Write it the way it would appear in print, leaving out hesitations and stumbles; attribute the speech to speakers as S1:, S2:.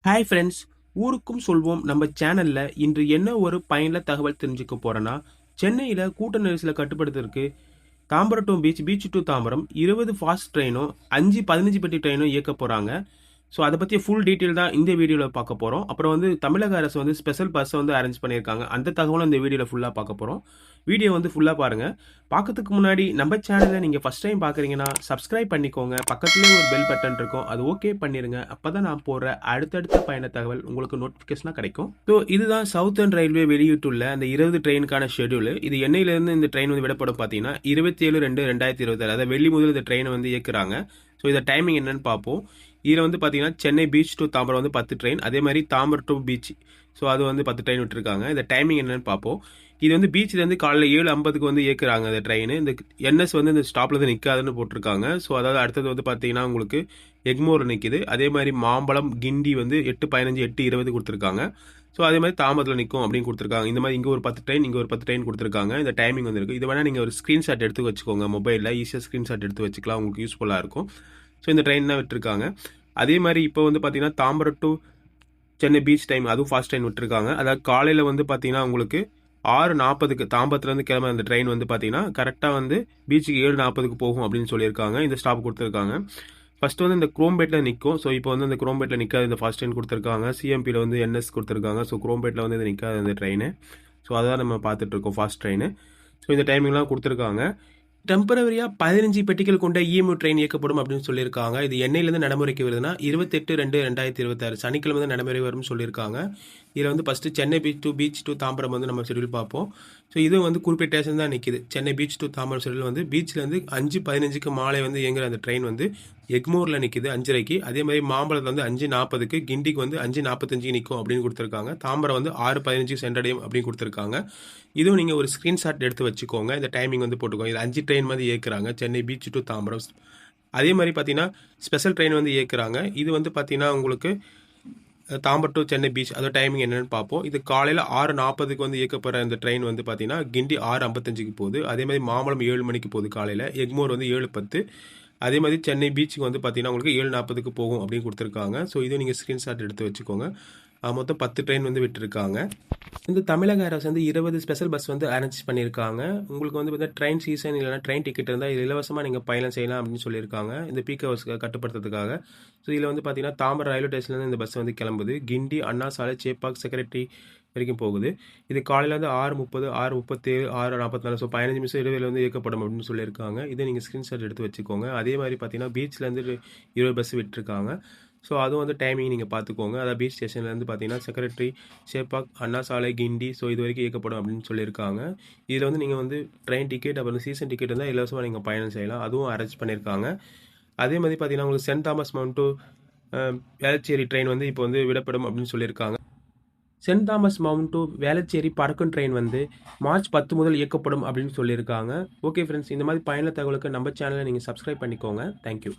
S1: Hi friends, ஊருக்கும் சொல்வோம் நம்ம சேனல்ல இன்று என்ன ஒரு பயனுள்ள தகவல் தெரிஞ்சுக்க போறோன்னா, சென்னையில கூட்ட நெரிசலை கட்டுப்படுத்துறதுக்கு Tambaram to beach to Tambaram 20 fast ட்ரெயினும் 5 15 பெட்டி ட்ரெயினும் இயக்க போறாங்க. ஸோ அதை பற்றிய ஃபுல் டீட்டெயில் தான் இந்த வீடியோவில் பார்க்க போகிறோம். அப்புறம் வந்து தமிழக அரசு வந்து ஸ்பெஷல் பஸ்ஸை வந்து அரேஞ்ச் பண்ணியிருக்காங்க. அந்த தகவலும் இந்த வீடியோவில் ஃபுல்லாக பார்க்க போகிறோம். வீடியோ வந்து ஃபுல்லாக பாருங்கள். பார்க்கறதுக்கு முன்னாடி நம்ம சேனலை நீங்கள் ஃபஸ்ட் டைம் பார்க்குறீங்கன்னா சப்ஸ்கிரைப் பண்ணிக்கோங்க. பக்கத்துலேயே ஒரு பெல் பட்டன் இருக்கும், அது ஓகே பண்ணிடுங்க. அப்போ தான் நான் போடுற அடுத்தடுத்த பயண தகவல் உங்களுக்கு நோட்டிஃபிகேஷனாக கிடைக்கும். ஸோ இதுதான் சவுத்தர்ன் ரயில்வே வெளியிட்டுள்ள அந்த 20 ட்ரெயினுக்கான ஷெடியூல். இது என்னையிலேருந்து இந்த ட்ரெயின் வந்து விடப்படும் பார்த்தீங்கன்னா 27/2/2026, அதாவது வெள்ளி முதல் இந்த ட்ரெயினை வந்து இயக்குறாங்க. ஸோ இதை டைமிங் என்னன்னு பார்ப்போம். இதில் வந்து பார்த்தீங்கன்னா சென்னை பீச் டு தாம்பரம் வந்து 10 ட்ரெயின், அதே மாதிரி தாம்பரம் டு பீச், ஸோ அது வந்து 10 ட்ரெயின் விட்டுருக்காங்க. இந்த டைமிங் என்னன்னு பார்ப்போம். இது வந்து பீச்லேருந்து காலையில் 7:50க்கு வந்து இயக்குறாங்க இந்த ட்ரெயின். இந்த என்எஸ் வந்து இந்த ஸ்டாப்பில் வந்து நிற்காதுன்னு போட்டிருக்காங்க. ஸோ அதாவது அடுத்தது வந்து பார்த்தீங்கன்னா உங்களுக்கு எக்மோர் நிற்கிது. அதே மாதிரி மாம்பழம் கிண்டி வந்து 8:15 8:20 கொடுத்துருக்காங்க. ஸோ அதே மாதிரி தாம்பரத்தில் நிற்கும் அப்படின்னு கொடுத்துருக்காங்க. இந்த மாதிரி இங்கே ஒரு 10 ட்ரெயின், இங்கே ஒரு 10 ட்ரெயின் கொடுத்துருக்காங்க. இந்த டைமிங் வந்து இருக்குது. இது வேணால் நீங்கள் ஒரு ஸ்க்ரீன்ஷாட் எடுத்து வச்சுக்கோங்க. மொபைலில் ஈஸியாக ஸ்க்ரீன்ஷாட் எடுத்து வச்சுக்கலாம், உங்களுக்கு யூஸ்ஃபுல்லாக இருக்கும். ஸோ இந்த ட்ரெயின் தான் விட்டுருக்காங்க. அதே மாதிரி இப்போ வந்து பார்த்தீங்கன்னா Tambaram to Chennai beach time, அதுவும் ஃபாஸ்ட் ட்ரெயின் விட்டுருக்காங்க. அதாவது காலையில் வந்து பார்த்தீங்கன்னா உங்களுக்கு 6:40க்கு தாம்பரத்துலேருந்து கிளம்ப அந்த ட்ரெயின் வந்து பார்த்தீங்கன்னா கரெக்டாக வந்து பீச்சுக்கு 7:40க்கு போகும் அப்படின்னு சொல்லியிருக்காங்க. இந்த ஸ்டாப் கொடுத்துருக்காங்க. ஃபஸ்ட்டு வந்து இந்த குரோம்பேட்டில் நிற்கும். ஸோ இப்போ வந்து இந்த குரோம்பேட்டில் நிற்காது, இந்த ஃபாஸ்ட் ட்ரெயின் கொடுத்துருக்காங்க. சிஎம்பியில் வந்து என்எஸ் கொடுத்துருக்காங்க. ஸோ குரோம்பேட்டில் வந்து இது நிற்காது அந்த ட்ரெயின். ஸோ அதான் நம்ம பார்த்துட்ருக்கோம் ஃபாஸ்ட் ட்ரெயின். ஸோ இந்த டைமிங்லாம் கொடுத்துருக்காங்க. டெம்பரவரியாக 15 பெட்டிகள் கொண்ட இஎம்யூ ட்ரெயின் இயக்கப்படும் அப்படின்னு சொல்லியிருக்காங்க. இது என்னையிலேருந்து நடைமுறைக்கு வருதுன்னா 28/2/2026 சனிக்கிழமை வந்து நடைமுறை வரும்னு சொல்லியிருக்காங்க. இதில் வந்து first Chennai beach to Tambaram வந்து நம்ம ஷெடியூல் பார்ப்போம். ஸோ இது வந்து குறிப்பிட்ட ஸ்டேஷன் தான் நிற்கிது. Chennai beach to Tambaram schedule வந்து பீச்சில் 5:15க்கு மாலை வந்து இயங்குற அந்த ட்ரெயின் வந்து எக்மோரில் நிற்கிது 5:30க்கு. அதே மாதிரி மாம்பழத்தில் வந்து 5:40க்கு, கிண்டிக்கு வந்து 5:45க்கு நிற்கும் அப்படின்னு கொடுத்துருக்காங்க. தாம்பரம் வந்து 6:15க்கு சென்றடையும் அப்படின்னு கொடுத்துருக்காங்க. இதுவும் நீங்கள் ஒரு ஸ்க்ரீன்ஷாட் எடுத்து வச்சுக்கோங்க. இந்த டைமிங் வந்து போட்டுக்கோங்க. இது 5 ட்ரெயின் வந்து இயக்குறாங்க சென்னை பீச் டு தாம்பரம். அதே மாதிரி பார்த்தீங்கன்னா ஸ்பெஷல் ட்ரெயின் வந்து இயக்குறாங்க. இது வந்து பார்த்தீங்கன்னா உங்களுக்கு தாம்பரம் டு சென்னை பீச், அதோட டைமிங் என்னென்னு பார்ப்போம். இது காலையில் 6:40க்கு வந்து இயக்கப்படுற இந்த ட்ரெயின் வந்து பார்த்தீங்கன்னா கிண்டி 6:55க்கு போகுது. அதே மாதிரி மாம்பழம் 7 மணிக்கு போகுது காலையில். எக்மோர் வந்து 7:10. அதே மாதிரி சென்னை பீச்சுக்கு வந்து பார்த்தீங்கன்னா உங்களுக்கு 7:40க்கு போகும் அப்படின்னு கொடுத்துருக்காங்க. ஸோ இதுவும் நீங்கள் ஸ்க்ரீன்ஷாட் எடுத்து வச்சுக்கோங்க. மொத்தம் 10 ட்ரெயின் வந்து விட்டுருக்காங்க. இந்த தமிழக அரசு வந்து 20 ஸ்பெஷல் பஸ் வந்து அரேஞ்ச் பண்ணியிருக்காங்க. உங்களுக்கு வந்து பார்த்தீங்கன்னா ட்ரெயின் சீசன் இல்லைனா ட்ரெயின் டிக்கெட் இருந்தால் இது இலவசமாக நீங்கள் பயணம் செய்யலாம் அப்படின்னு சொல்லியிருக்காங்க. இந்த பீக் ஹவர்ஸ்க்கு கட்டுப்படுத்துறதுக்காக. ஸோ இதில் வந்து பார்த்தீங்கன்னா தாம்பரம் ரயில்வே ஸ்டேஷன்லேருந்து இந்த பஸ் வந்து கிளம்புது. கிண்டி, அண்ணா சாலை, சேப்பாக், செக்ரட்டரி வரைக்கும் போகுது. இது காலையில் வந்து 6:30, 6:37, 6:44, ஸோ 15 நிமிஷம் இடைவெளியில் வந்து இயக்கப்படும் அப்படின்னு சொல்லியிருக்காங்க. இதை நீங்கள் ஸ்க்ரீன்ஷாட் எடுத்து வச்சுக்கோங்க. அதே மாதிரி பார்த்தீங்கன்னா பீச்லேருந்து 20 பஸ் விட்டுருக்காங்க. ஸோ அதுவும் வந்து டைமிங் நீங்கள் பார்த்துக்கோங்க. அதாவது பீச் ஸ்டேஷன்லேருந்து பார்த்தீங்கன்னா செக்ரட்டரி, சேப்பாக், அண்ணா சாலை, கிண்டி, ஸோ இது வரைக்கும் இயக்கப்படும் அப்படின்னு சொல்லியிருக்காங்க. இதில் வந்து நீங்கள் வந்து ட்ரெயின் டிக்கெட் அப்புறம் சீசன் டிக்கெட் இருந்தால் இலவசமாக நீங்கள் பயணம் செய்யலாம். அதுவும் அரேஞ்ச் பண்ணியிருக்காங்க. அதே மாதிரி பார்த்தீங்கன்னா உங்களுக்கு saint Thomas mount to Velachery train வந்து இப்போ வந்து விடப்படும் அப்படின்னு சொல்லியிருக்காங்க. Saint Thomas mount to Velachery பறக்கும் ட்ரெயின் வந்து மார்ச் 10 முதல் இயக்கப்படும் அப்படின்னு சொல்லியிருக்காங்க. ஓகே ஃப்ரெண்ட்ஸ், இந்த மாதிரி பயனுள்ள தகவலுக்கு நம்ம சேனலை நீங்கள் சப்ஸ்கிரைப் பண்ணிக்கோங்க. தேங்க்யூ.